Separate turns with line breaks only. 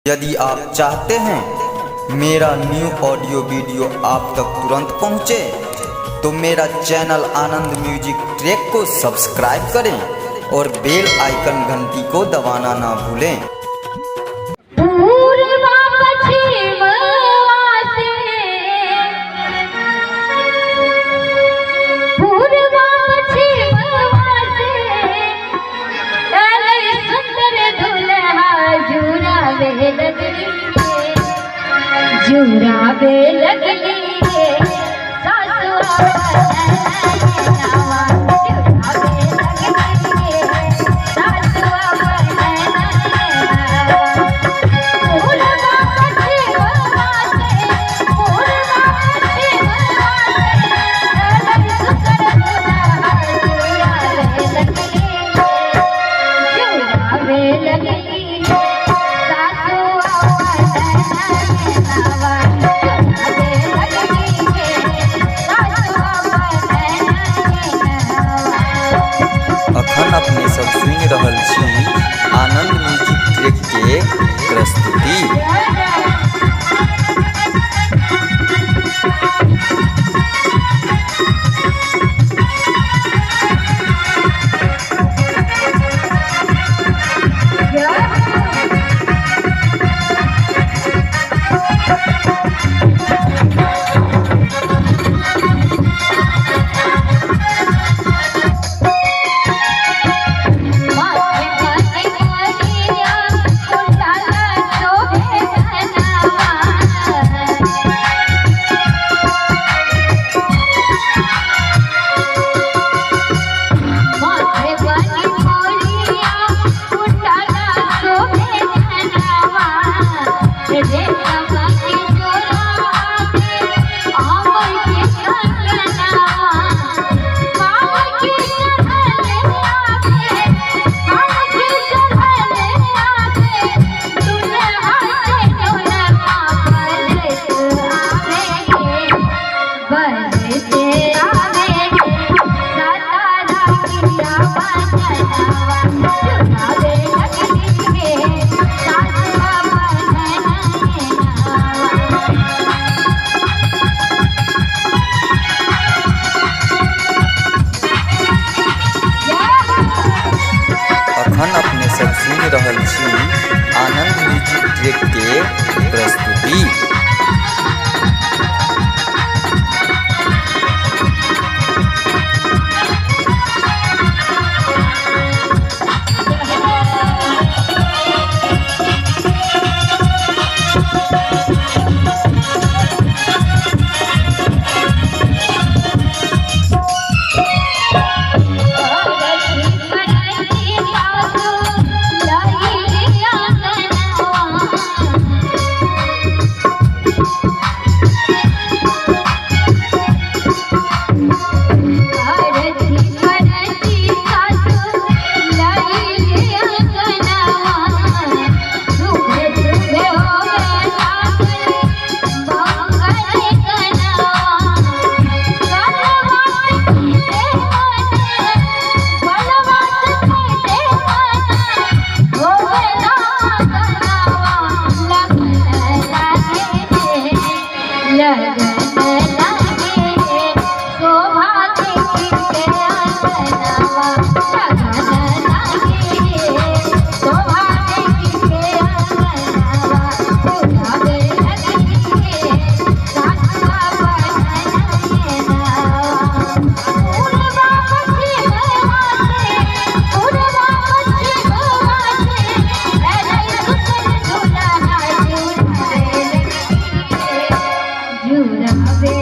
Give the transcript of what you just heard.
यदि आप चाहते हैं मेरा न्यू ऑडियो वीडियो आप तक तुरंत पहुंचे, तो मेरा चैनल आनंद म्यूजिक ट्रैक को सब्सक्राइब करें और बेल आइकन घंटी को दबाना ना भूलें।
जुराबे लगली रे सासुआ
अखन अपने सब सुनि रहल छी आनंद म्यूजिक ट्रैक के प्रस्तुति। अखन अपने सब सुनि रहल छी आनंद म्यूजिक ट्रैक के प्रस्तुति।
जुराबे